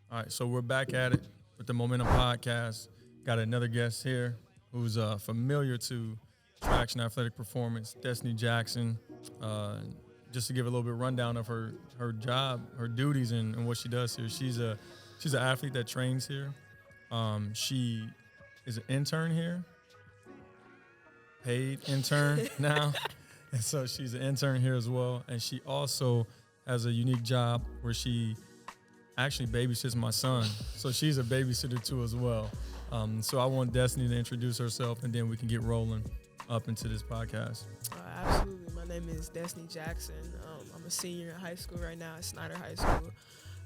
All right, so we're back at it with the Momentum Podcast. Got another guest here who's familiar to Traction Athletic Performance, Destiny Jackson. Just to give a little bit rundown of her job, her duties, and what she does here. She's an athlete that trains here. She is an intern here, paid intern now, and so she's an intern here as well. And she also has a unique job where she actually babysits my son. So she's a babysitter too as well. So I want Destiny to introduce herself, and then we can get rolling up into this podcast. Absolutely. My name is Destiny Jackson. I'm a senior in high school right now at Snyder High School.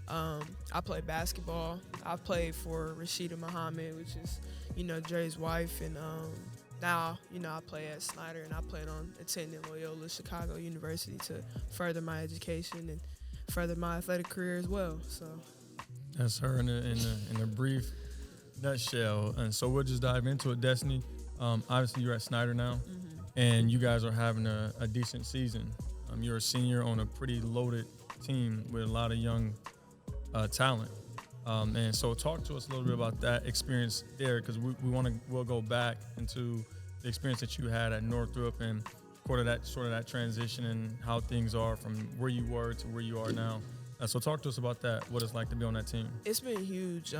I play basketball. I played for Rashida Muhammad, which is, Dre's wife. And now, I play at Snyder, and I plan on attending Loyola, Chicago University to further my education and further my athletic career as well. So that's her in a brief nutshell. And so we'll just dive into it. Destiny, obviously you're at Snyder now, and you guys are having a decent season. You're a senior on a pretty loaded team with a lot of young talent. And so talk to us a little bit about that experience there, because we'll go back into the experience that you had at Northrop and sort of that transition and how things are from where you were to where you are now. So talk to us about that, what it's like to be on that team. It's been huge.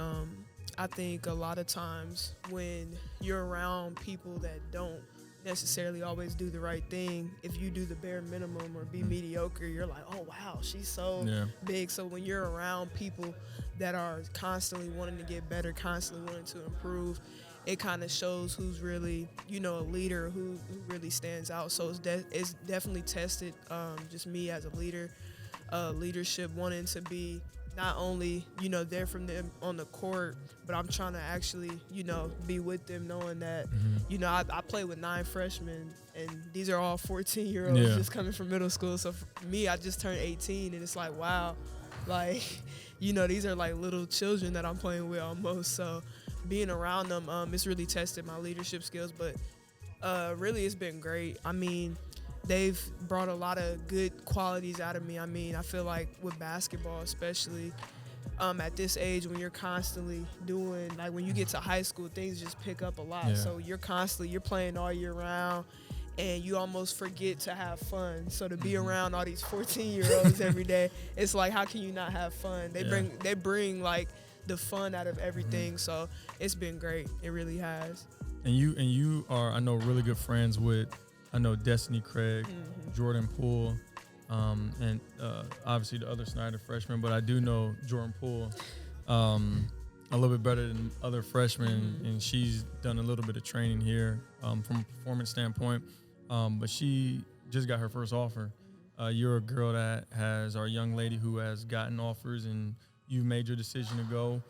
I think a lot of times when you're around people that don't necessarily always do the right thing, if you do the bare minimum or be mediocre, you're like, oh wow, she's so big. So when you're around people that are constantly wanting to get better, constantly wanting to improve, it kind of shows who's really, a leader, who really stands out. So it's definitely tested just me as a leader, leadership, wanting to be not only, there from them on the court, but I'm trying to actually, be with them, knowing that, I play with 9 freshmen, and these are all 14-year-olds just coming from middle school. So for me, I just turned 18, and it's like, wow, like, these are like little children that I'm playing with almost. So being around them, it's really tested my leadership skills, but really it's been great. I mean, they've brought a lot of good qualities out of me. I mean, I feel like with basketball especially, at this age when you're constantly doing, like when you get to high school, things just pick up a lot. Yeah. So you're playing all year round, and you almost forget to have fun. So to be around all these 14-year-olds every day, it's like, how can you not have fun? They bring like the fun out of everything. So it's been great. It really has. And you are, I know, really good friends with, I know, Destiny Craig, Jordan Poole, and obviously the other Snyder freshmen, but I do know Jordan Poole a little bit better than other freshmen, and she's done a little bit of training here from a performance standpoint, but she just got her first offer. You're a girl that has, our young lady who has gotten offers, and you've made your decision to go.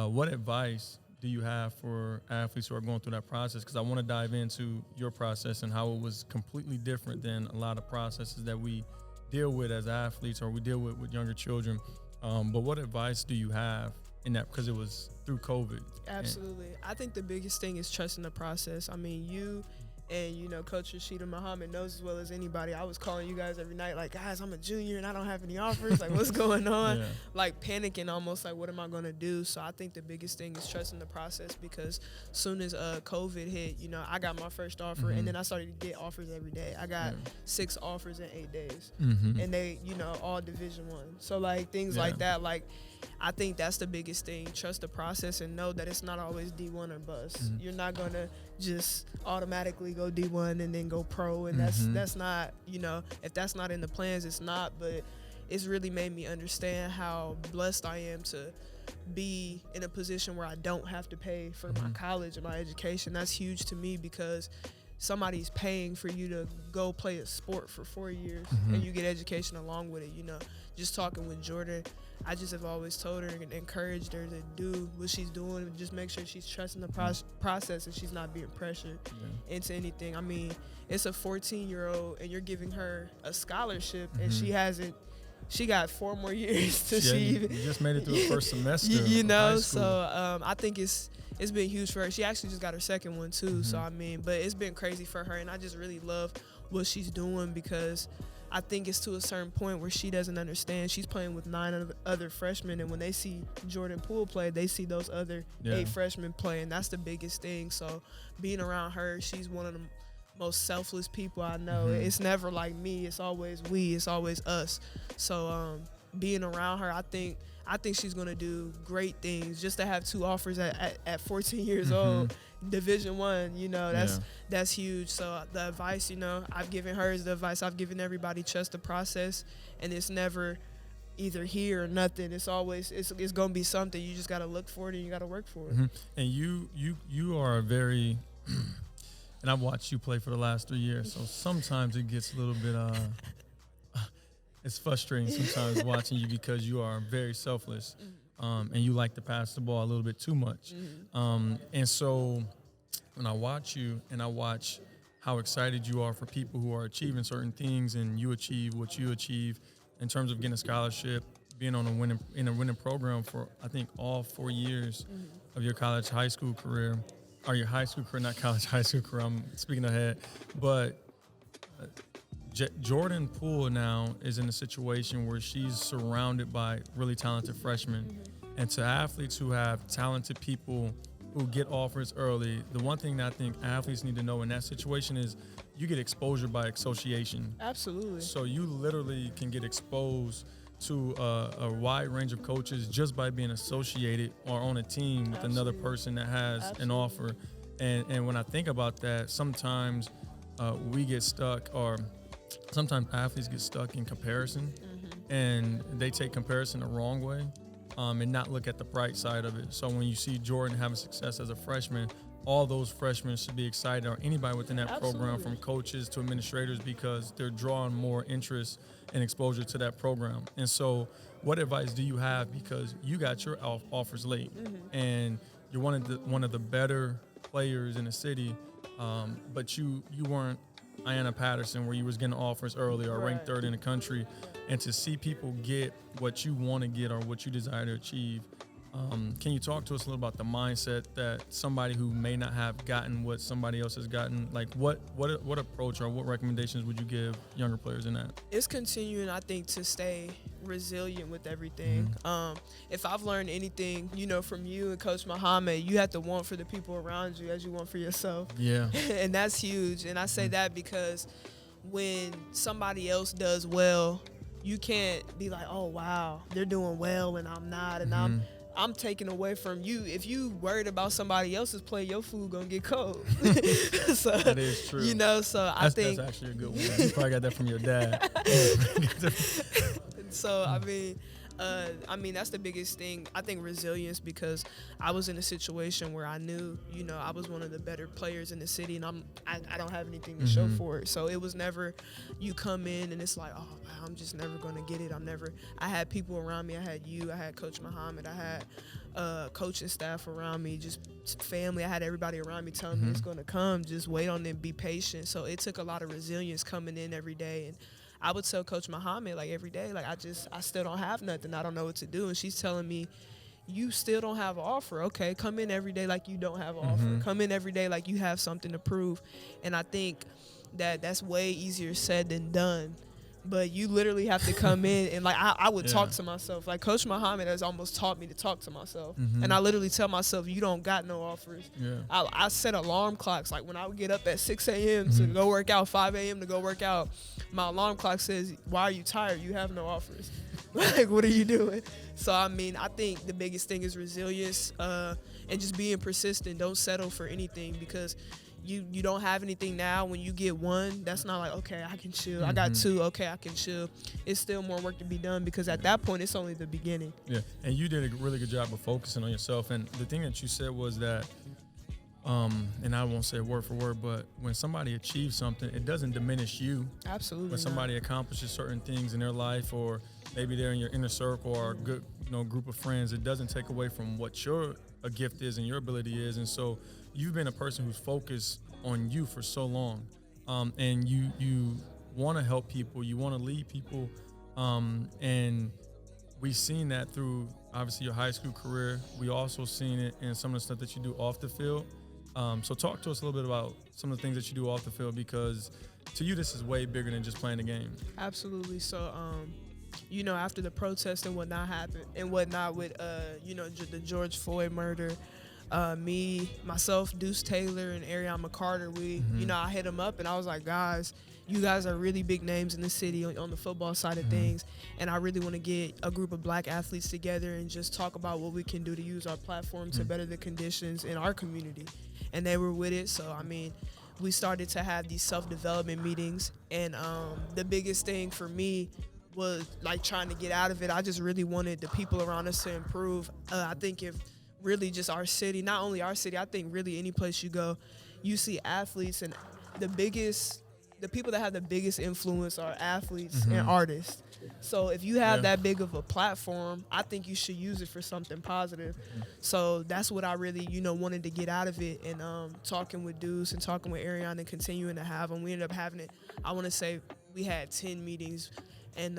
What advice do you have for athletes who are going through that process? Because I want to dive into your process and how it was completely different than a lot of processes that we deal with as athletes or we deal with younger children. But what advice do you have in that? Because it was through COVID. Absolutely. I think the biggest thing is trusting the process. I mean, you and, Coach Rashida Muhammad knows as well as anybody. I was calling you guys every night, like, guys, I'm a junior and I don't have any offers. Like, what's going on? Like, panicking almost, like, what am I going to do? So I think the biggest thing is trusting the process, because as soon as COVID hit, I got my first offer, and then I started to get offers every day. I got 6 offers in 8 days, and they, all Division I. So, like, things like that, like, I think that's the biggest thing. Trust the process and know that it's not always D1 or bust. You're not going to just automatically go D1 and then go pro, and that's not, if that's not in the plans, it's not. But it's really made me understand how blessed I am to be in a position where I don't have to pay for my college and my education. That's huge to me, because somebody's paying for you to go play a sport for 4 years, and you get education along with it. Just talking with Jordan, I just have always told her and encouraged her to do what she's doing, and just make sure she's trusting the process and she's not being pressured into anything. I mean, it's a 14-year-old, and you're giving her a scholarship, and she got 4 more years to you just made it through the first semester. Of high school. So I think it's been huge for her. She actually just got her second one too. So I mean, but it's been crazy for her, and I just really love what she's doing, because I think it's to a certain point where she doesn't understand. She's playing with 9 other freshmen, and when they see Jordan Poole play, they see those other 8 freshmen play, and that's the biggest thing. So being around her, she's one of the most selfless people I know. It's never like me. It's always we. It's always us. So being around her, I think she's gonna do great things. Just to have 2 offers at 14 years old, Division I, you know, that's huge. So the advice, you know, I've given her is the advice I've given everybody: trust the process, and it's never either here or nothing. It's always it's gonna be something. You just gotta look for it and you gotta work for it. And you are a very and I've watched you play for the last 3 years, so sometimes it gets a little bit it's frustrating sometimes watching you because you are very selfless, and you like to pass the ball a little bit too much. And so when I watch you and I watch how excited you are for people who are achieving certain things, and you achieve what you achieve in terms of getting a scholarship, being on in a winning program for I think all 4 years of your college high school career, or your high school career, not college high school career. I'm speaking ahead, but. Jordan Poole now is in a situation where she's surrounded by really talented freshmen. And to athletes who have talented people who get offers early, the one thing that I think athletes need to know in that situation is you get exposure by association. Absolutely. So you literally can get exposed to a wide range of coaches just by being associated or on a team with another person that has an offer. And when I think about that, sometimes we get stuck, or sometimes athletes get stuck in comparison, and they take comparison the wrong way, and not look at the bright side of it. So when you see Jordan having success as a freshman, all those freshmen should be excited, or anybody within that program, from coaches to administrators, because they're drawing more interest and exposure to that program. And so what advice do you have? Because you got your offers late, and you're one of the better players in the city, but you weren't Ayanna Patterson, where you was getting offers early or ranked 3rd in the country. And to see people get what you want to get or what you desire to achieve, can you talk to us a little about the mindset that somebody who may not have gotten what somebody else has gotten, like what approach or what recommendations would you give younger players in that? It's continuing, I think, to stay resilient with everything. If I've learned anything, you know, from you and Coach Muhammad, you have to want for the people around you as you want for yourself. Yeah. And that's huge. And I say that because when somebody else does well, you can't be like, oh, wow, they're doing well and I'm not, and I'm taking away from you. If you worried about somebody else's play, your food gonna get cold. So, that is true. You know, so I think that's actually a good one. You probably got that from your dad. So I mean that's the biggest thing. I think resilience, because I was in a situation where I knew, you know, I was one of the better players in the city, and I don't have anything to show for it. So it was never you come in and it's like, oh wow, I'm just never gonna get it. I had people around me. I had you. I had Coach Muhammad. I had coaching staff around me, just family. I had everybody around me telling me it's gonna come. Just wait on it, be patient. So it took a lot of resilience coming in every day. And I would tell Coach Muhammad, like, every day, like, I still don't have nothing. I don't know what to do. And she's telling me, you still don't have an offer. Okay, come in every day like you don't have an offer. Come in every day like you have something to prove. And I think that's way easier said than done. But you literally have to come in and, like, I would talk to myself. Like, Coach Muhammad has almost taught me to talk to myself. And I literally tell myself, you don't got no offers. I set alarm clocks. Like, when I would get up at 6 a.m. to go work out, 5 a.m. to go work out, my alarm clock says, why are you tired? You have no offers. Like, what are you doing? So, I mean, I think the biggest thing is resilience, and just being persistent. Don't settle for anything, because you don't have anything now. When you get one, that's not like, okay, I can chill. I got 2, okay, I can chill. It's still more work to be done, because at that point, it's only the beginning. Yeah, and you did a really good job of focusing on yourself. And the thing that you said was that, and I won't say word for word, but when somebody achieves something, it doesn't diminish you. Absolutely. When somebody accomplishes certain things in their life, or maybe they're in your inner circle or a good, group of friends, it doesn't take away from what your gift is and your ability is. And so you've been a person who's focused on you for so long, and you want to help people, you want to lead people, and we've seen that through obviously your high school career. We also seen it in some of the stuff that you do off the field. So talk to us a little bit about some of the things that you do off the field, because to you, this is way bigger than just playing the game. Absolutely. So, after the protest and whatnot with, the George Floyd murder, myself, Deuce Taylor, and Ariana Carter, I hit them up and I was like, guys, you guys are really big names in the city on the football side of things, and I really want to get a group of black athletes together and just talk about what we can do to use our platform to better the conditions in our community. And they were with it, so we started to have these self-development meetings, and the biggest thing for me was like trying to get out of it. I just really wanted the people around us to improve. I think if really just our city, not only our city, I think really any place you go, you see athletes, and the people that have the biggest influence are athletes and artists. So if you have that big of a platform, I think you should use it for something positive. So that's what I really, wanted to get out of it. And talking with Deuce and talking with Ariana and continuing to have them, we ended up having it. I want to say we had 10 meetings. And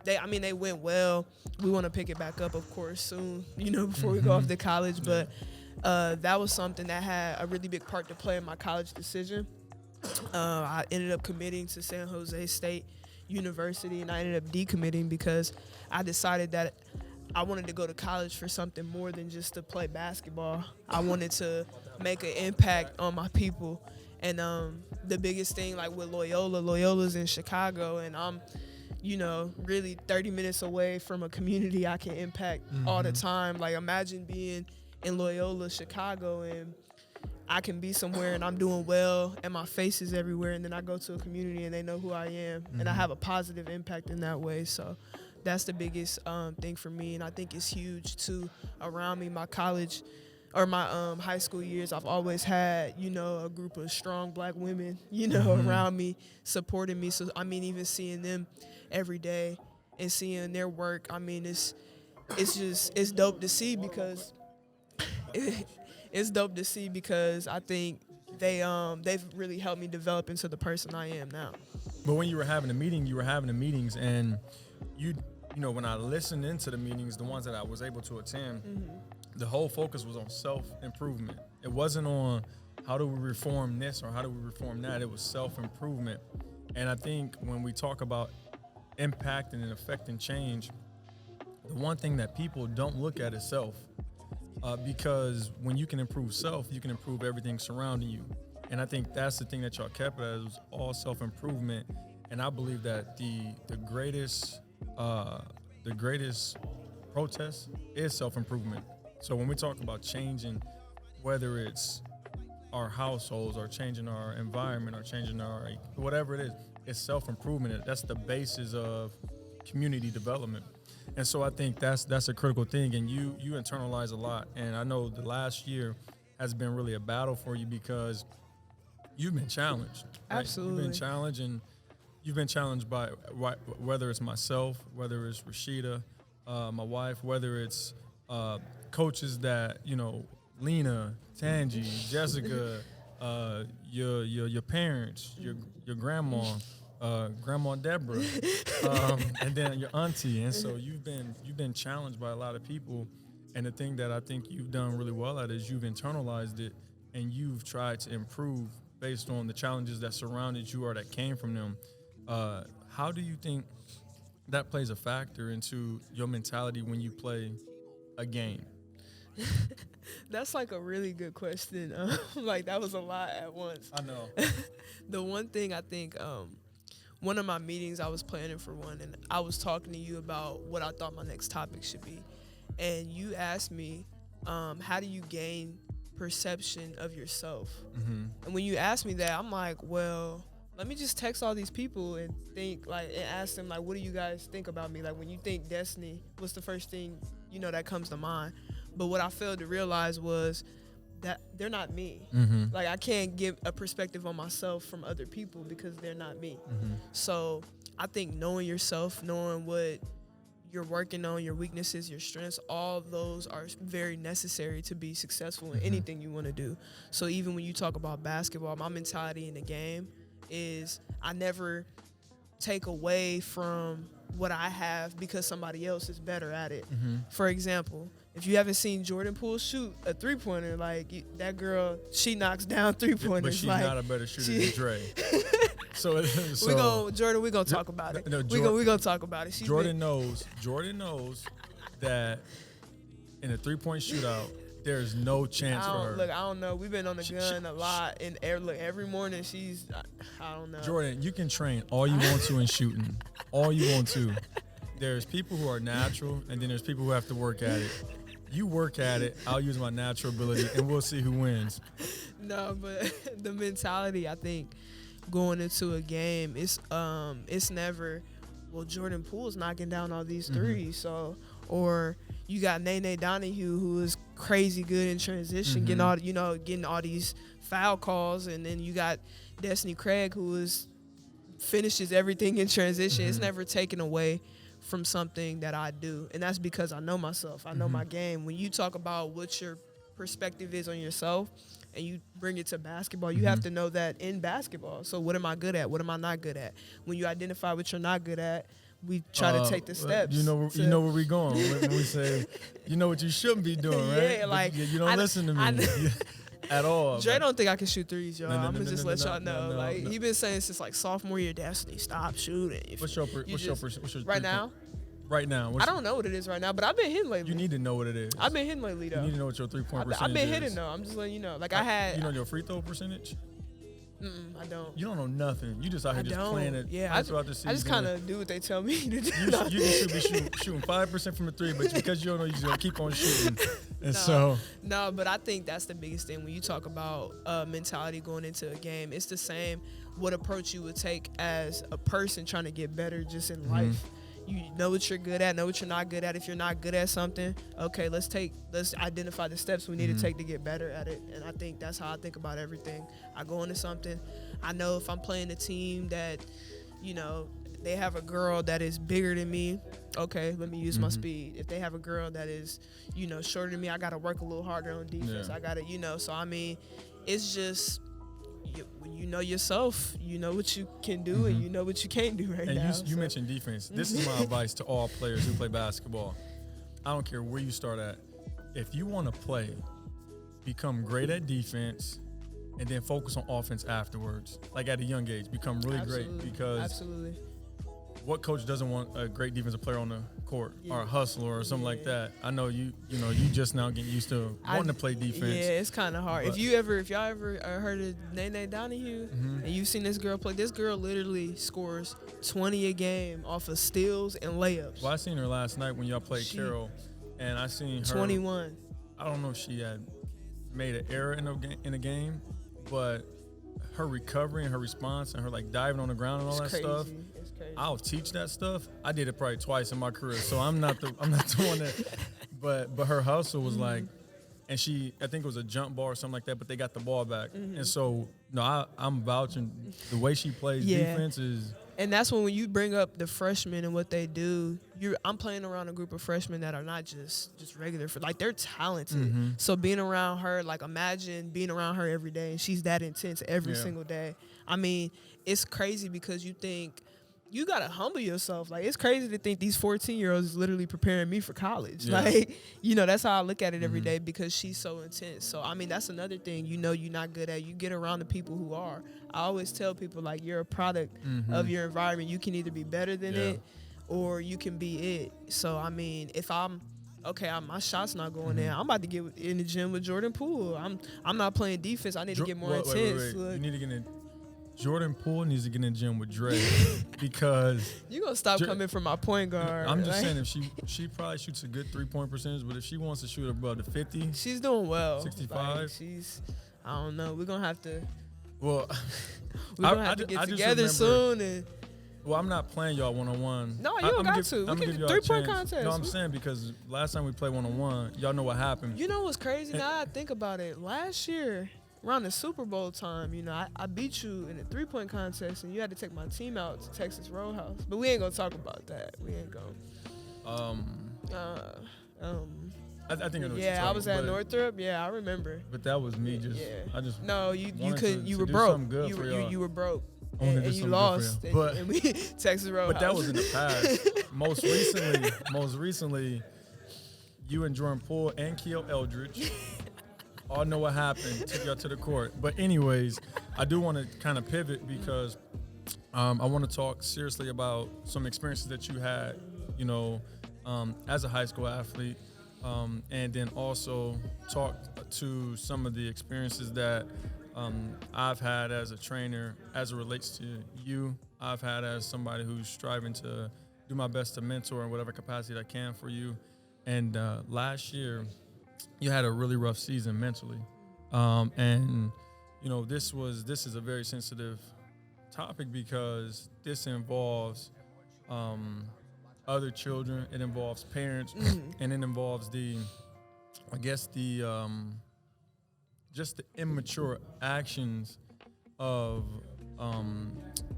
they went well. We want to pick it back up, of course, soon, before we go off to college. But that was something that had a really big part to play in my college decision. I ended up committing to San Jose State University, and I ended up decommitting because I decided that I wanted to go to college for something more than just to play basketball. I wanted to make an impact on my people. And the biggest thing, like with Loyola's in Chicago, and I'm really 30 minutes away from a community I can impact all the time. Like, imagine being in Loyola, Chicago, and I can be somewhere and I'm doing well and my face is everywhere, and then I go to a community and they know who I am, and I have a positive impact in that way. So that's the biggest thing for me, and I think it's huge too. Around me, my college or my high school years, I've always had, a group of strong black women, around me, supporting me. So, even seeing them every day and seeing their work, it's dope to see because I think they've really helped me develop into the person I am now. But when you were having the meetings, and when I listened into the meetings, the ones that I was able to attend, the whole focus was on self-improvement. It wasn't on how do we reform this or how do we reform that. It was self-improvement. And I think when we talk about impacting and affecting change, the one thing that people don't look at is self. Because when you can improve self, you can improve everything surrounding you. And I think that's the thing that y'all kept as all self-improvement. And I believe that the greatest protest is self-improvement. So when we talk about changing, whether it's our households or changing our environment or changing our whatever it is, it's self-improvement. That's the basis of community development. And so I think that's a critical thing, and you internalize a lot. And I know the last year has been really a battle for you because you've been challenged. Right? Absolutely. You've been challenged by whether it's myself, whether it's Rashida, my wife, whether it's coaches that, Lena, Tangi, Jessica, your parents, your grandma, Grandma Deborah, and then your auntie. And so you've been challenged by a lot of people. And the thing that I think you've done really well at is you've internalized it, and you've tried to improve based on the challenges that surrounded you or that came from them. How do you think that plays a factor into your mentality when you play a game? That's like a really good question. Like, that was a lot at once. I know. The one thing I think, one of my meetings I was planning for one, and I was talking to you about what I thought my next topic should be. And you asked me, how do you gain perception of yourself? And when you asked me that, I'm like, well, let me just text all these people and think, like, and ask them, like, what do you guys think about me? Like, when you think Destiny, what's the first thing, that comes to mind? But what I failed to realize was that they're not me. Like, I can't give a perspective on myself from other people because they're not me. So I think knowing yourself, knowing what you're working on, your weaknesses, your strengths, all those are very necessary to be successful in anything you want to do. So even when you talk about basketball, my mentality in the game is I never take away from what I have because somebody else is better at it. For example, if you haven't seen Jordan Poole shoot a three-pointer, like, that girl, she knocks down three-pointers. But she's like, not a better shooter than Dre. Jordan, we gonna talk about it. No, we gonna talk about it. Jordan knows that in a 3-point shootout, there's no chance for her. Look, I don't know. We've been on the gun a lot, and every morning I don't know. Jordan, you can train all you want to in shooting, all you want to. There's people who are natural, and then there's people who have to work at it. You work at it, I'll use my natural ability, and we'll see who wins. No, but the mentality, I think, going into a game, it's never, well, Jordan Poole's knocking down all these threes, so, or you got Nene Donahue, who is crazy good in transition, getting all these foul calls, and then you got Destiny Craig, who finishes everything in transition. It's never taken away from something that I do, and that's because I know myself. I know my game. When you talk about what your perspective is on yourself and you bring it to basketball, you have to know that in basketball. So what am I good at? What am I not good at? When you identify what you're not good at, we try to take the steps. You know where we're going when we say, you know what you shouldn't be doing, right? Yeah, like you don't listen to me at all. Dre don't think I can shoot threes, y'all. I'm gonna just let y'all know. No. He been saying since like sophomore year, Destiny, stop shooting. What's your right now? Right now, I don't know what it is right now, but I've been hitting lately. You need to know what it is. I've been hitting lately, though. You need to know what your 3-point percentage is. I've been hitting, though. I'm just letting you know. Like, I had... You know your free throw percentage? I don't. You don't know nothing. You just out here just playing it. Yeah, I just kind of do what they tell me to do. You should be shooting 5% from the three, but because you don't know, you just gonna keep on shooting. And No, but I think that's the biggest thing when you talk about mentality going into a game. It's the same what approach you would take as a person trying to get better just in life. You know what you're good at, know what you're not good at. If you're not good at something, okay, let's identify the steps we need to take to get better at it. And I think that's how I think about everything. I go into something, I know if I'm playing a team that, they have a girl that is bigger than me, okay, let me use my speed. If they have a girl that is, shorter than me, I got to work a little harder on defense. Yeah. I got to, so I mean, it's just... When you know yourself, you know what you can do and you know what you can't do right now. And you mentioned defense. This is my advice to all players who play basketball. I don't care where you start at. If you want to play, become great at defense and then focus on offense afterwards. Like at a young age, become really great because what coach doesn't want a great defensive player on the court or a hustler or something like that? I know you just now getting used to wanting to play defense. Yeah, it's kind of hard. If y'all ever heard of Nene Donahue and you've seen this girl play, this girl literally scores 20 a game off of steals and layups. Well, I seen her last night when y'all played Carroll, and I seen her 21. I don't know if she had made an error in a game, but her recovery and her response and her like diving on the ground and all that stuff. I'll teach that stuff. I did it probably twice in my career, so I'm not the one that. But her hustle was like, and I think it was a jump ball or something like that. But they got the ball back, and so I'm vouching the way she plays defense is. And that's when you bring up the freshmen and what they do. I'm playing around a group of freshmen that are not just regular, like they're talented. So being around her, like imagine being around her every day, and she's that intense every single day. I mean, it's crazy because you think. You got to humble yourself. Like, it's crazy to think these 14-year-olds is literally preparing me for college. Yeah. Like, that's how I look at it every day because she's so intense. So, I mean, that's another thing you're not good at. You get around the people who are. I always tell people, like, you're a product of your environment. You can either be better than it or you can be it. So, I mean, if my shot's not going in, I'm about to get in the gym with Jordan Poole. I'm not playing defense. I need to get more intense. Wait. You need to get in. Jordan Poole needs to get in the gym with Dre because you're going to stop coming from my point guard. I'm just saying if she probably shoots a good 3-point percentage, but if she wants to shoot above the 50. She's doing well. 65. Like, I don't know. We're going to have to. Well, we're going to have to get together soon. Well, I'm not playing y'all one-on-one. No, you don't got to. We can do 3-point contest. No, I'm saying because last time we played one-on-one, y'all know what happened. You know what's crazy? Now I think about it. Last year, around the Super Bowl time, I beat you in a 3-point contest, and you had to take my team out to Texas Roadhouse. But we ain't gonna talk about that. We ain't gonna. I think I know. Yeah, I was at Northrop. Yeah, I remember. But that was me. You couldn't. You were broke. You were broke. And you lost. And we Texas Roadhouse. But that was in the past. Most recently, you and Jordan Poole and Keo Eldridge. All know what happened. Took y'all to the court. But anyways, I do want to kind of pivot because I want to talk seriously about some experiences that you had, you know, as a high school athlete, and then also talk to some of the experiences that I've had as a trainer as it relates to you. I've had as somebody who's striving to do my best to mentor in whatever capacity I can for you. And last year, you had a really rough season mentally, and this is a very sensitive topic because this involves um, other children, it involves parents, and it involves I guess just the immature actions of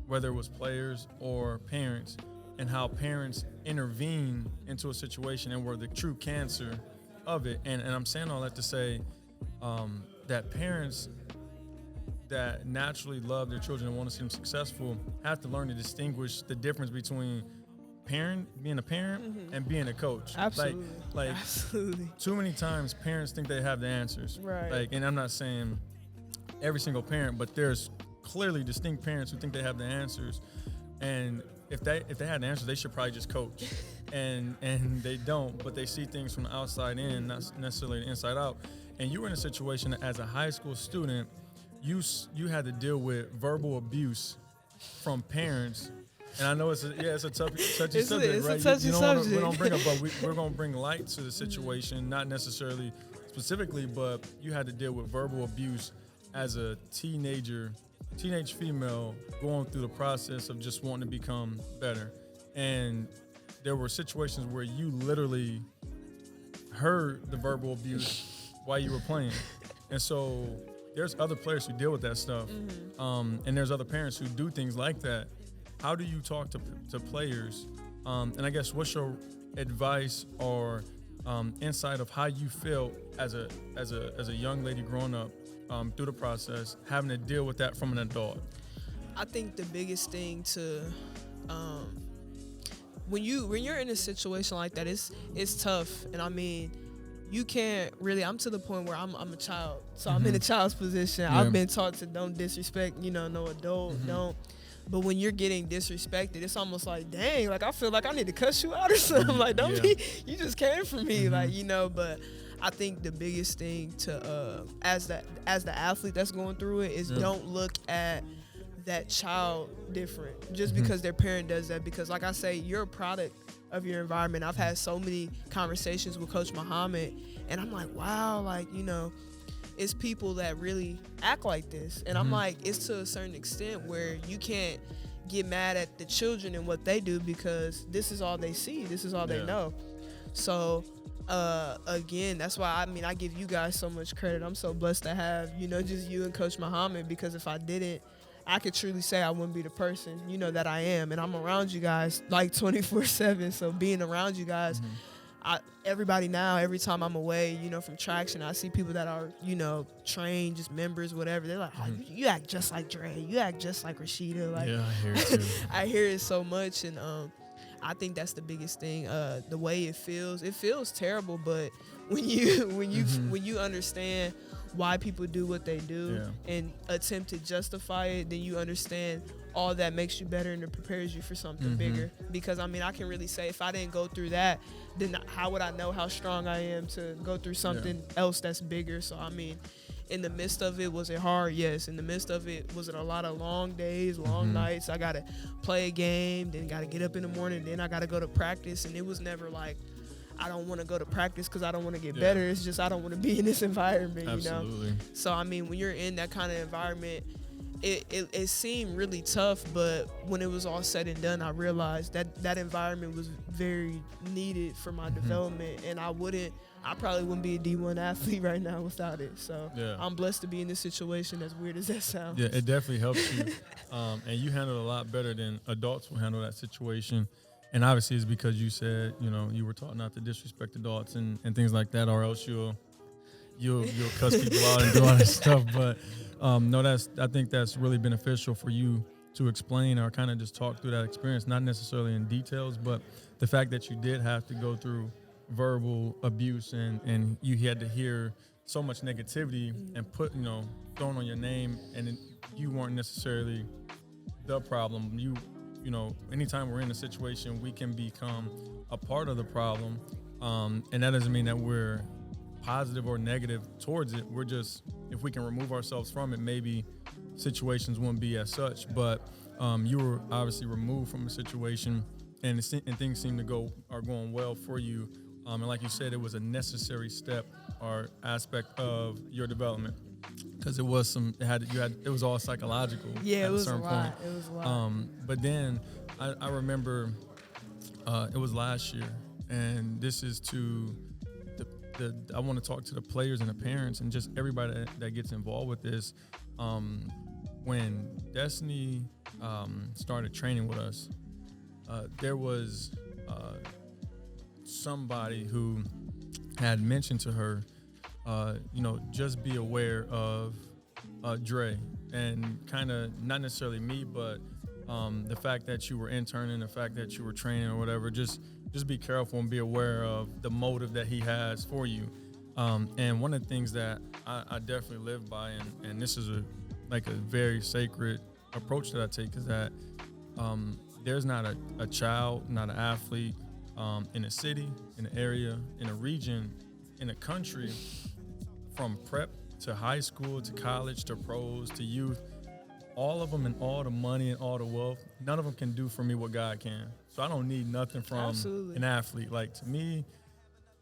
whether it was players or parents, and how parents intervene into a situation and were the true cancer of it. And I'm saying all that to say that parents that naturally love their children and want to see them successful have to learn to distinguish the difference between being a parent and being a coach. Absolutely. Like Absolutely. too many times parents think they have the answers. Right. Like, and I'm not saying every single parent, but there's clearly distinct parents who think they have the answers. And if they had the answers, they should probably just coach. And they don't, but they see things from the outside in, not necessarily the inside out. And you were in a situation as a high school student, you had to deal with verbal abuse from parents. And I know it's a touchy subject, right? It's a touchy subject. We don't bring up, but we're going to bring light to the situation, not necessarily specifically, but you had to deal with verbal abuse as a teenage female going through the process of just wanting to become better. And there were situations where you literally heard the verbal abuse while you were playing. And so there's other players who deal with that stuff. And there's other parents who do things like that. How do you talk to players? And I guess what's your advice or insight of how you felt as a young lady growing up through the process, having to deal with that from an adult? I think the biggest thing to when you're in a situation like that, it's tough. And I mean, you can't really. I'm to the point where I'm a child, so I'm in a child's position. Yeah. I've been taught to don't disrespect, no adult, don't. But when you're getting disrespected, it's almost like, dang, like I feel like I need to cuss you out or something. Like, don't be, you just came for me, But I think the biggest thing to as the athlete that's going through it is don't look at that child different just because their parent does that. Because like I say, you're a product of your environment. I've had so many conversations with Coach Muhammad, and I'm like, wow, like, it's people that really act like this. And I'm like, it's to a certain extent where you can't get mad at the children and what they do because this is all they see. This is all they know. So, again, that's why, I give you guys so much credit. I'm so blessed to have, just you and Coach Muhammad, because if I didn't, I could truly say I wouldn't be the person, that I am. And I'm around you guys like 24/7. So being around you guys, everybody now, every time I'm away, from traction, I see people that are, trained, just members, whatever. They're like, oh, you act just like Dre. You act just like Rashida. Like, yeah, I hear it too. I hear it so much. And I think that's the biggest thing. The way it feels terrible. But when you understand why people do what they do and attempt to justify it, then you understand all that makes you better and it prepares you for something bigger. Because I can really say if I didn't go through that, then how would I know how strong I am to go through something else that's bigger? So in the midst of it, was it hard? Yes. In the midst of it, was it a lot of long days, long nights? I gotta play a game, then gotta get up in the morning, then I gotta go to practice. And it was never like I don't want to go to practice because I don't want to get better. It's just I don't want to be in this environment. Absolutely. So when you're in that kind of environment, it seemed really tough, but when it was all said and done, I realized that environment was very needed for my development, and I probably wouldn't be a D1 athlete right now without it. So I'm blessed to be in this situation, as weird as that sounds. Yeah, it definitely helps you, and you handle it a lot better than adults will handle that situation. And obviously it's because you said, you were taught not to disrespect adults and things like that, or else you'll cuss people out and do all that stuff. But no, I think that's really beneficial for you to explain or kind of just talk through that experience, not necessarily in details, but the fact that you did have to go through verbal abuse and you had to hear so much negativity and thrown on your name, and you weren't necessarily the problem. You know, anytime we're in a situation, we can become a part of the problem, and that doesn't mean that we're positive or negative towards it. We're just, if we can remove ourselves from it, maybe situations wouldn't be as such. But you were obviously removed from a situation, and things seem to are going well for you. And like you said, it was a necessary step or aspect of your development, because it was it was all psychological. Yeah, at it was a certain a lot. point. It was a lot. But then I remember it was last year, and this is to I want to talk to the players and the parents and just everybody that gets involved with this. When Destiny started training with us, there was somebody who had mentioned to her, just be aware of Dre, and kind of not necessarily me, but the fact that you were interning, the fact that you were training or whatever, just be careful and be aware of the motive that he has for you. And one of the things that I definitely live by, and this is a very sacred approach that I take, is that there's not a child, not an athlete in a city, in an area, in a region, in a country, from prep to high school to college to pros to youth, all of them and all the money and all the wealth, none of them can do for me what God can. So I don't need nothing from an athlete. Like, to me,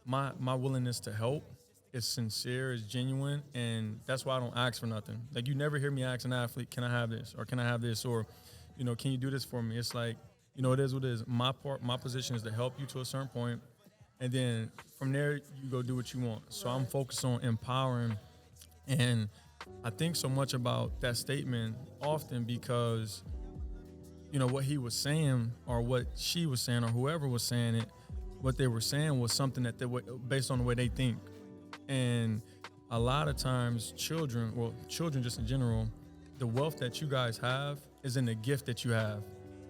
my willingness to help is sincere, is genuine, and that's why I don't ask for nothing. Like, you never hear me ask an athlete, can I have this? Or can I have this? Or, can you do this for me? It's like, it is what it is. My position is to help you to a certain point, and then from there, you go do what you want. So I'm focused on empowering, and I think so much about that statement often because, what he was saying or what she was saying or whoever was saying it, what they were saying was something that they were based on the way they think. And a lot of times children just in general, the wealth that you guys have is in the gift that you have.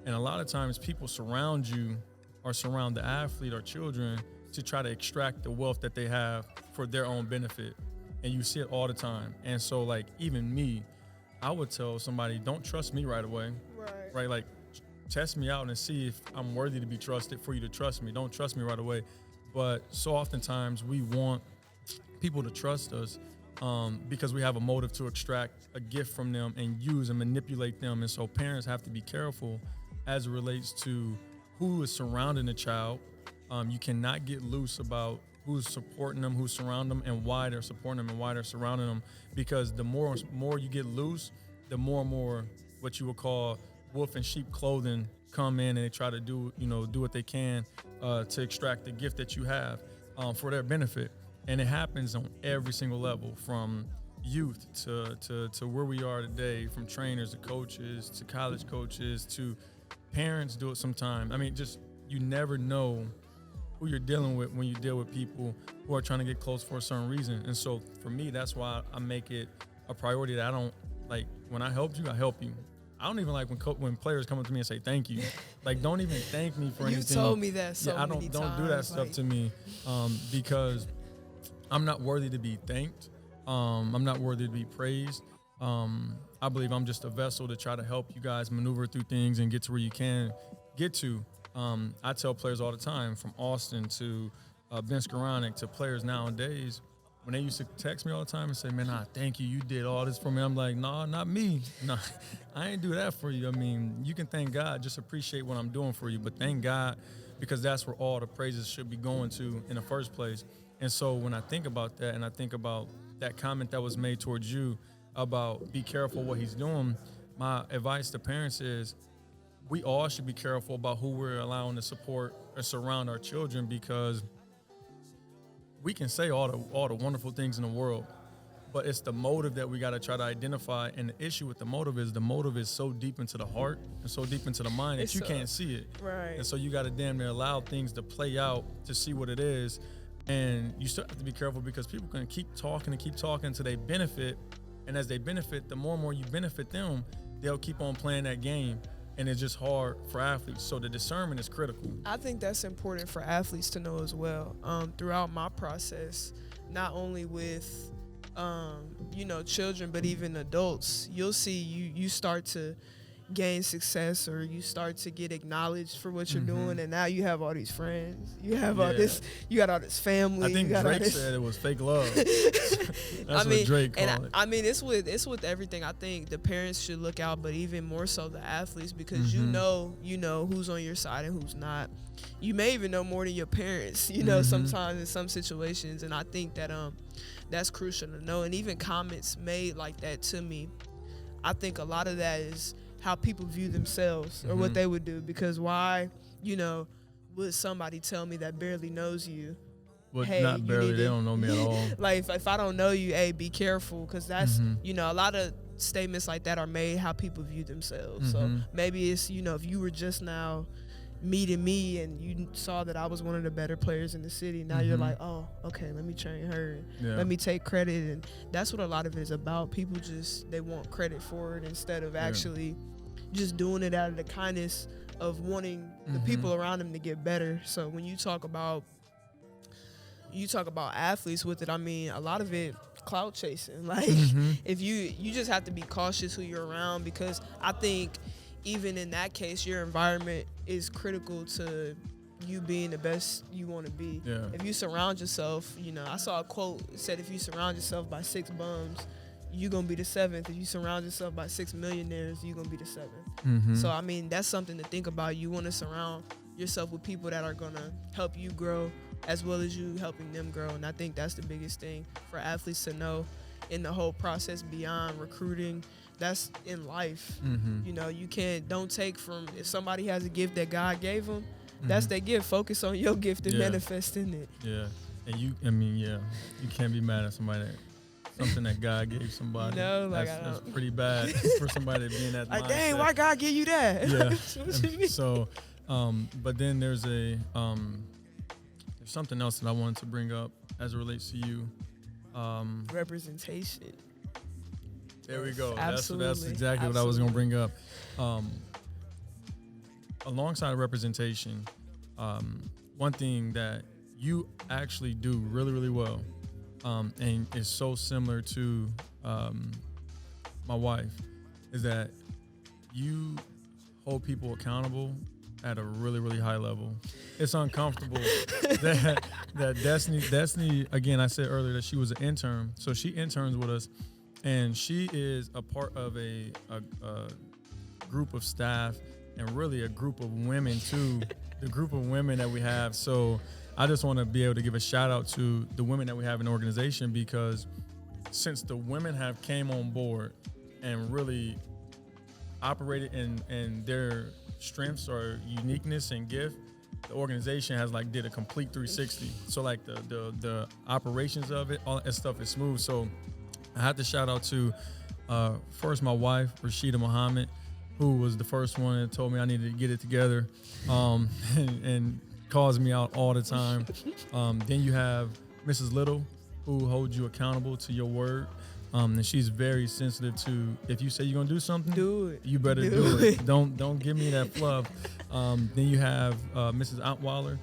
And a lot of times people surround you or surround the athlete or children to try to extract the wealth that they have for their own benefit. And you see it all the time. And so, like, even me, I would tell somebody, don't trust me right away. Right? Like, test me out and see if I'm worthy to be trusted for you to trust me. Don't trust me right away. But so oftentimes we want people to trust us because we have a motive to extract a gift from them and use and manipulate them. And so parents have to be careful as it relates to who is surrounding the child. You cannot get loose about who's supporting them, who's surrounding them, and why they're supporting them and why they're surrounding them. Because the more you get loose, the more and more what you would call wolf in sheep clothing come in, and they try to do what they can to extract the gift that you have for their benefit. And it happens on every single level, from youth to where we are today, from trainers to coaches to college coaches to parents do it sometimes. I mean, just, you never know who you're dealing with when you deal with people who are trying to get close for a certain reason. And so for me, that's why I make it a priority that I don't, like, when I helped you, I help you. I don't even like when players come up to me and say thank you. Like, don't even thank me for anything. You told me that so many times. Don't do that stuff to me because I'm not worthy to be thanked. I'm not worthy to be praised. I believe I'm just a vessel to try to help you guys maneuver through things and get to where you can get to. I tell players all the time, from Austin to Ben Skoranek to players nowadays, when they used to text me all the time and say, man, thank you, you did all this for me. I'm like, no, not me. No, I ain't do that for you. I mean, you can thank God, just appreciate what I'm doing for you, but thank God, because that's where all the praises should be going to in the first place. And so when I think about that, and I think about that comment that was made towards you about be careful what he's doing, my advice to parents is we all should be careful about who we're allowing to support or surround our children, because we can say all the wonderful things in the world, but it's the motive that we got to try to identify. And the issue with the motive is so deep into the heart and so deep into the mind that you can't see it. Right. And so you got to damn near allow things to play out to see what it is. And you still have to be careful, because people can keep talking until they benefit. And as they benefit, the more and more you benefit them, they'll keep on playing that game. And it's just hard for athletes. So the discernment is critical. I think that's important for athletes to know as well. Throughout my process, not only with, children, but even adults, you'll see you start to, gain success or you start to get acknowledged for what you're doing, and now you have all these friends, you have all this, you got all this family. I think you got Drake all this. said it was fake love. That's what Drake called it. I mean, it's with everything. I think the parents should look out, but even more so the athletes, because you know who's on your side and who's not. You may even know more than your parents, sometimes in some situations, and I think that that's crucial to know. And even comments made like that to me, I think a lot of that is how people view themselves or what they would do. Because why, would somebody tell me that barely knows you? Well, hey, not barely, they don't know me at all. Like, if I don't know you, hey, be careful, because that's, a lot of statements like that are made how people view themselves. So maybe it's, if you were just now meeting me and you saw that I was one of the better players in the city, now you're like, oh, okay, let me train her, let me take credit. And that's what a lot of it is about. People they want credit for it instead of actually just doing it out of the kindness of wanting the people around them to get better. So when you talk about athletes with it, I mean, a lot of it clout chasing. Like, if you just have to be cautious who you're around, because I think even in that case, your environment is critical to you being the best you want to be. Yeah. If you surround yourself, I saw a quote that said, if you surround yourself by 6 bums, you're going to be the 7th. If you surround yourself by 6 millionaires, you're going to be the 7th. So, I mean, that's something to think about. You want to surround yourself with people that are going to help you grow as well as you helping them grow. And I think that's the biggest thing for athletes to know in the whole process beyond recruiting. That's in life. Don't take from, if somebody has a gift that God gave them, that's their gift. Focus on your gift and manifest in it. Yeah. And you can't be mad at somebody something that God gave somebody. That's pretty bad for somebody to be in that mindset. Dang, why God give you that? Yeah. So, but then there's there's something else that I wanted to bring up as it relates to you. Representation. There we go. Absolutely. That's exactly what I was going to bring up. Alongside representation, one thing that you actually do really, really well, and is so similar to my wife, is that you hold people accountable at a really, really high level. It's uncomfortable that Destiny, again, I said earlier that she was an intern, so she interns with us, and she is a part of a group of staff and really a group of women too, the group of women that we have. So I just want to be able to give a shout out to the women that we have in the organization, because since the women have came on board and really operated in their strengths or uniqueness and gift, the organization has did a complete 360. So the operations of it, all that stuff is smooth. So I had to shout out to first my wife, Rashida Muhammad, who was the first one that told me I needed to get it together, and calls me out all the time. Then you have Mrs. Little, who holds you accountable to your word. And she's very sensitive to, if you say you're gonna do something, do it. You better do it. Don't give me that fluff. Then you have Mrs. Antwaller,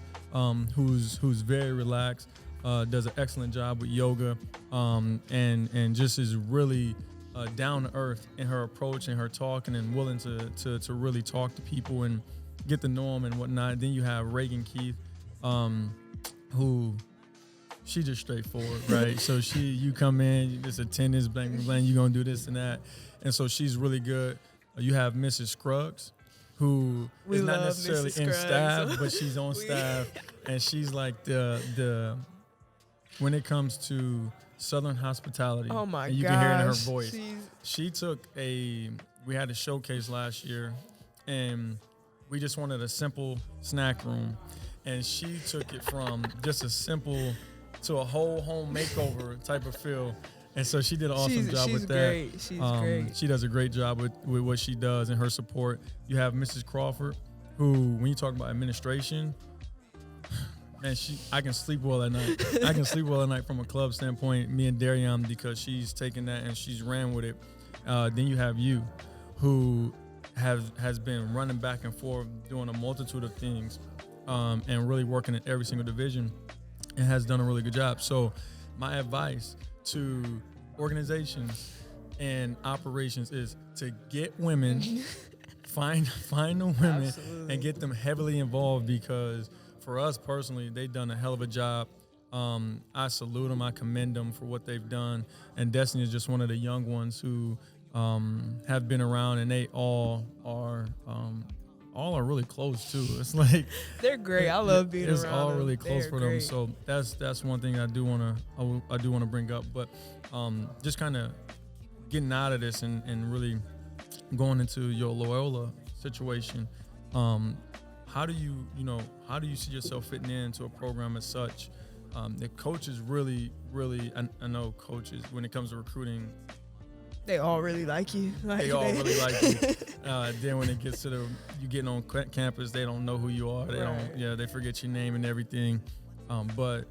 who's very relaxed, does an excellent job with yoga, and just is really down to earth in her approach and her talking, and willing to really talk to people and get to know them and whatnot. Then you have Reagan Keith, who she just straightforward, right? So you come in, this attendance, blank, you gonna do this and that, and so she's really good. You have Mrs. Scruggs, who is not necessarily in staff, but she's on staff, and she's like the when it comes to Southern hospitality. Oh my god! You can hear it in her voice. She took we had a showcase last year, and we just wanted a simple snack room, and she took it from just a simple to a whole home makeover type of feel. And so she did an awesome job with that. She's great. She does a great job with what she does and her support. You have Mrs. Crawford, who, when you talk about administration, man, I can sleep well at night. I can sleep well at night from a club standpoint, me and Darian, because she's taken that and she's ran with it. Then you have you, who has been running back and forth, doing a multitude of things, and really working in every single division, and has done a really good job. So my advice to organizations and operations is to get women find the women Absolutely. and get them heavily involved, because for us personally, they've done a hell of a job. I salute them. I commend them for what they've done. And Destiny is just one of the young ones who have been around, and they all are really close too. It's like They're great. I love being it's around all them. really close They're for great. them. So that's one thing I do want to bring up. But just kind of getting out of this and really going into your Loyola situation. How do you see yourself fitting into a program as such? The coaches really, I know coaches, when it comes to recruiting, They all really like you. they all really like you. Then when it gets to you getting on campus, they don't know who you are. They forget your name and everything. But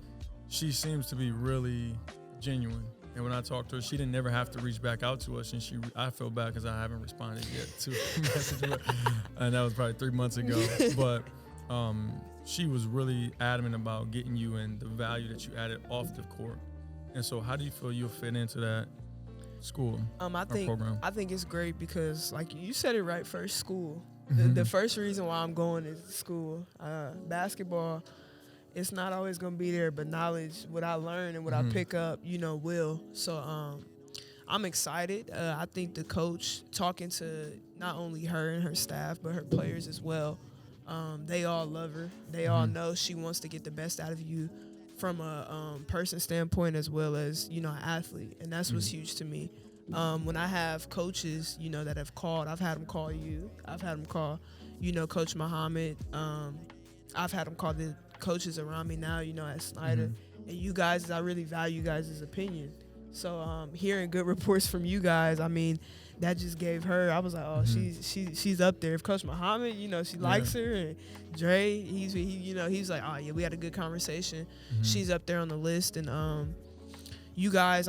she seems to be really genuine. And when I talked to her, she didn't never have to reach back out to us. And I feel bad because I haven't responded yet to her message. And that was probably 3 months ago. But she was really adamant about getting you and the value that you added off the court. And so how do you feel you'll fit into that school program? I think it's great because, like you said it right first, school. Mm-hmm. The first reason why I'm going is school. Basketball, it's not always going to be there, but knowledge, what I learn and what I pick up, will. So I'm excited. I think the coach, talking to not only her and her staff, but her players as well, they all love her. They all know she wants to get the best out of you from a person standpoint as well as, an athlete. And that's what's huge to me. When I have coaches, that have called, I've had them call you. I've had them call, Coach Muhammad. I've had them call the coaches around me now, at Snyder. And you guys, I really value you guys' opinion. So hearing good reports from you guys, that just gave her, I was like, oh, she's up there. If Coach Muhammad, she likes her, and Dre, he's like, oh yeah, we had a good conversation. She's up there on the list, and you guys,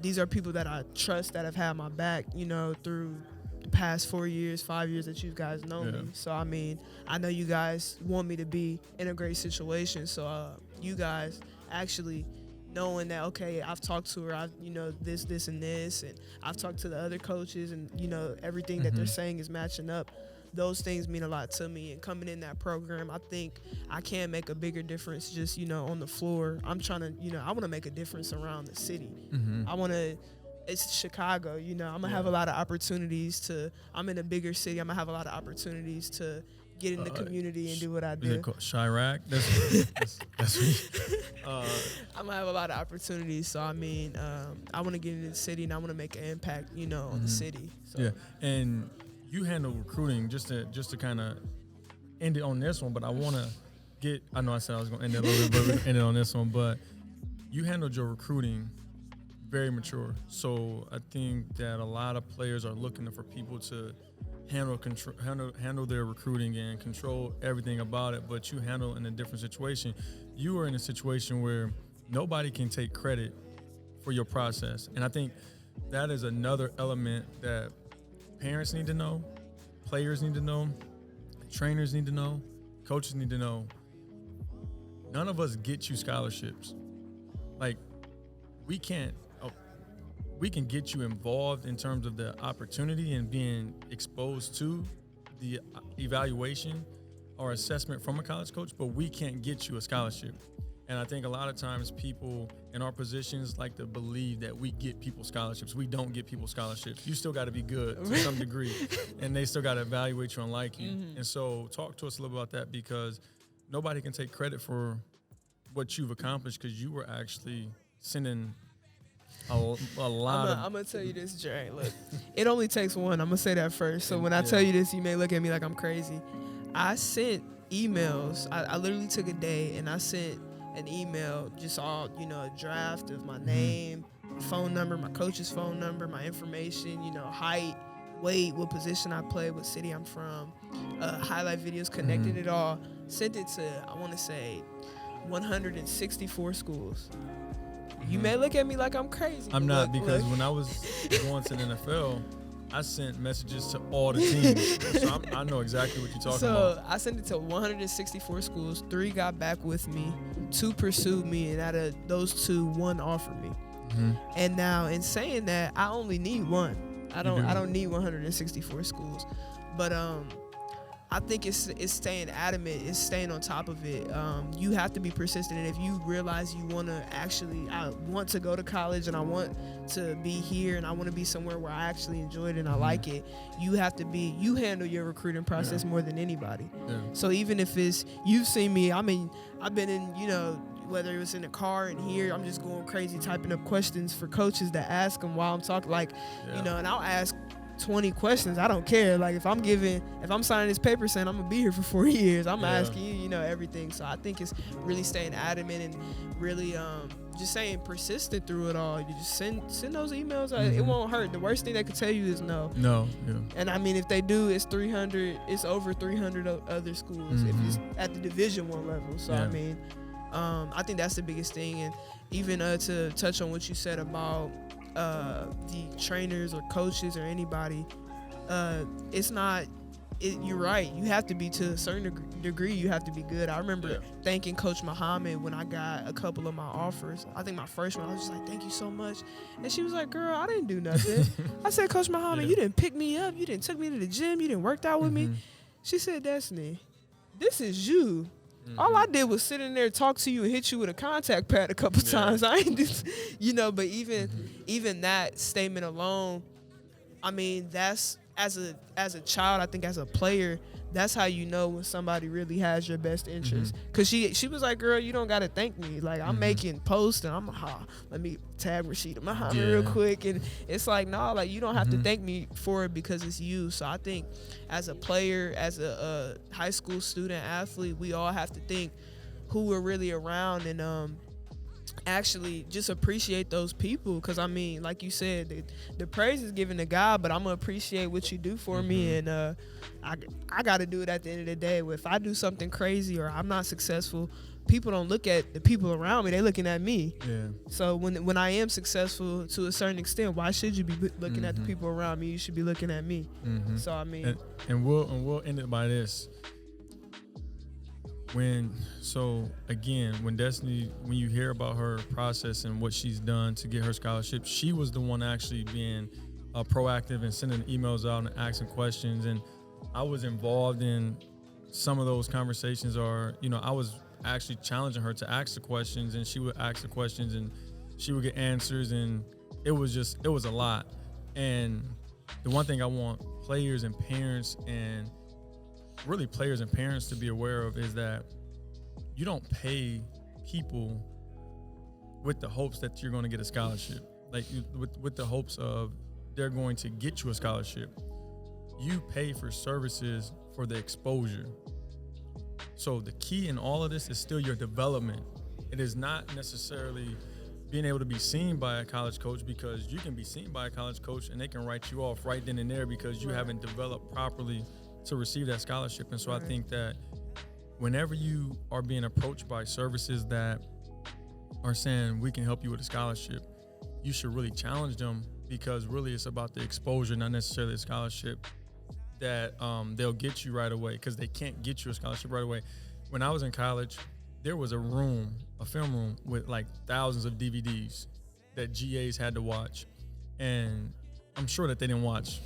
these are people that I trust that have had my back, through the past 4 years, 5 years that you guys know me. So I know you guys want me to be in a great situation. So you guys actually knowing that, okay, I've talked to her, this and this, and I've talked to the other coaches, and everything that they're saying is matching up. Those things mean a lot to me, and coming in that program, I think I can make a bigger difference just, on the floor. I'm trying to, I want to make a difference around the city. It's Chicago, I'm gonna have a lot of opportunities I'm in a bigger city, I'm gonna have a lot of opportunities to get in the community and do what I do. Is it Chirac? That's I'm gonna have a lot of opportunities. So I want to get into the city, and I want to make an impact, on the city. So. Yeah, and you handle recruiting, just to kind of end it on this one. But I want to get. I know I said I was gonna end it a little bit, but we're gonna end it on this one. But you handled your recruiting very mature. So I think that a lot of players are looking for people to handle their recruiting and control everything about it, but you handle in a different situation. You are in a situation where nobody can take credit for your process. And I think that is another element that parents need to know, players need to know, trainers need to know, coaches need to know. None of us get you scholarships. Like, we can get you involved in terms of the opportunity and being exposed to the evaluation or assessment from a college coach, but we can't get you a scholarship. And I think a lot of times people in our positions like to believe that we get people scholarships. We don't get people scholarships. You still got to be good to some degree, and they still got to evaluate you and like you. And so talk to us a little about that, because nobody can take credit for what you've accomplished, because you were actually sending a lot of... I'm going to tell you this, Jay. Look, it only takes one. I'm going to say that first. So when I tell you this, you may look at me like I'm crazy. I sent emails. I literally took a day, and I sent an email, just all, a draft of my name, my phone number, my coach's phone number, my information, height, weight, what position I play, what city I'm from, highlight videos, connected it all. Sent it to, I want to say, 164 schools. You may look at me like I'm crazy. I'm not, because when I was going to the NFL, I sent messages to all the teams. So I know exactly what you're talking about. So I sent it to 164 schools. 3 got back with me. 2 pursued me. And out of those 2, 1 offered me. And now in saying that, I only need 1. I don't need 164 schools. But I think it's staying adamant, it's staying on top of it. You have to be persistent, and if you realize you want to I want to go to college and I want to be here and I want to be somewhere where I actually enjoy it and I like it, you handle your recruiting process more than anybody. Yeah. So even if you've seen me, I mean, I've been in, whether it was in the car and here, I'm just going crazy typing up questions for coaches to ask them while I'm talking, and I'll ask 20 questions. I don't care. Like if I'm signing this paper saying I'm gonna be here for 4 years, I'm asking you, everything. So I think it's really staying adamant and really just staying persistent through it all. You just send those emails. It won't hurt. The worst thing they could tell you is no. No. Yeah. And I mean, if they do, it's over 300 other schools if it's at the Division I level. So I mean, I think that's the biggest thing. And even to touch on what you said about the trainers or coaches or anybody, you're right. You have to be, to a certain degree, you have to be good. I remember thanking Coach Muhammad when I got a couple of my offers. I think my first one, I was just like, thank you so much. And she was like, girl, I didn't do nothing. I said, Coach Muhammad, you didn't pick me up. You didn't took me to the gym. You didn't work out with me. She said, Destiny, this is you. All I did was sit in there, talk to you, and hit you with a contact pad a couple times. I ain't just, but even that statement alone, I mean, that's as a child, I think as a player, that's how you know when somebody really has your best interest. Cause she was like, girl, you don't gotta thank me. Like I'm making posts and let me tag Rashida Muhammad real quick. And it's like, no, like you don't have to thank me for it because it's you. So I think as a player, as a high school student athlete, we all have to think who we're really around and actually just appreciate those people. Because I mean, like you said, the praise is given to God, but I'm gonna appreciate what you do for me. And I gotta do it at the end of the day. If I do something crazy or I'm not successful, people don't look at the people around me, they looking at me. So when I am successful to a certain extent, why should you be looking at the people around me? You should be looking at me. So I mean, and we'll end it by this. When Destiny, when you hear about her process and what she's done to get her scholarship, she was the one actually being proactive and sending emails out and asking questions. And I was involved in some of those conversations, or, I was actually challenging her to ask the questions, and she would ask the questions and she would get answers. And it was a lot. And the one thing I want players and parents to be aware of is that you don't pay people with the hopes that you're going to get a scholarship, like with the hopes of they're going to get you a scholarship. You pay for services for the exposure. So the key in all of this is still your development. It is not necessarily being able to be seen by a college coach, because you can be seen by a college coach and they can write you off right then and there because you haven't developed properly to receive that scholarship. And so I think that whenever you are being approached by services that are saying we can help you with a scholarship, you should really challenge them, because really it's about the exposure, not necessarily a scholarship that they'll get you right away, because they can't get you a scholarship right away. When I was in college, there was a film room with like thousands of DVDs that GAs had to watch. And I'm sure that they didn't watch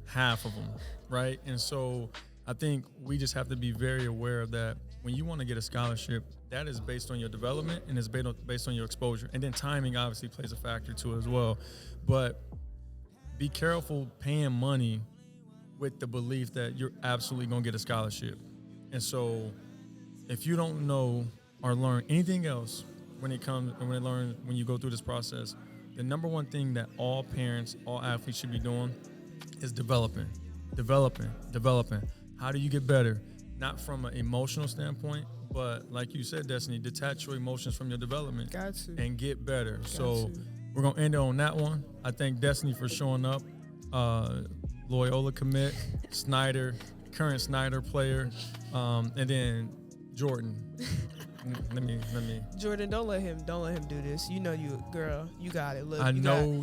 half of them, right? And so I think we just have to be very aware of that. When you want to get a scholarship, that is based on your development and it's based on your exposure. And then timing obviously plays a factor to it as well. But be careful paying money with the belief that you're absolutely going to get a scholarship. And so if you don't know or learn anything else when you go through this process, the number one thing that all parents, all athletes should be doing is developing. How do you get better? Not from an emotional standpoint, but like you said, Destiny, detach your emotions from your development and get better. We're going to end it on that one. I thank Destiny for showing up. Loyola commit, Snyder, current Snyder player, and then Jordan. Let me. Jordan, don't let him do this. You know you, girl. You got it. Look,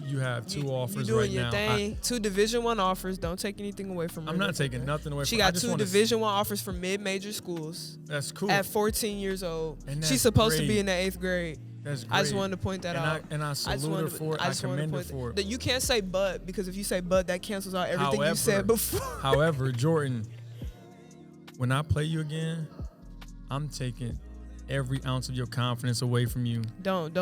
you have two offers right now. You doing your thing. 2 Division I offers. Don't take anything away from her. I'm not taking nothing away from her. She got 2 Division I offers from mid-major schools. That's cool. At 14 years old. And she's supposed to be in the 8th grade. That's great. I just wanted to point that out. I salute her for it. I commend her for it. You can't say but, because if you say but, that cancels out everything you said before. However, Jordan, when I play you again, I'm taking every ounce of your confidence away from you. Don't.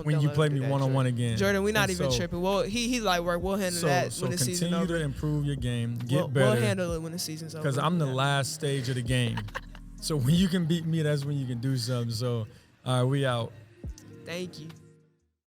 When you play me one-on-one again. Jordan, we're not even tripping. Well, he like work. We'll handle that when the season's over. So continue to improve your game. Get better. We'll handle it when the season's over. Because I'm the last stage of the game. So when you can beat me, that's when you can do something. So, all right, we out. Thank you.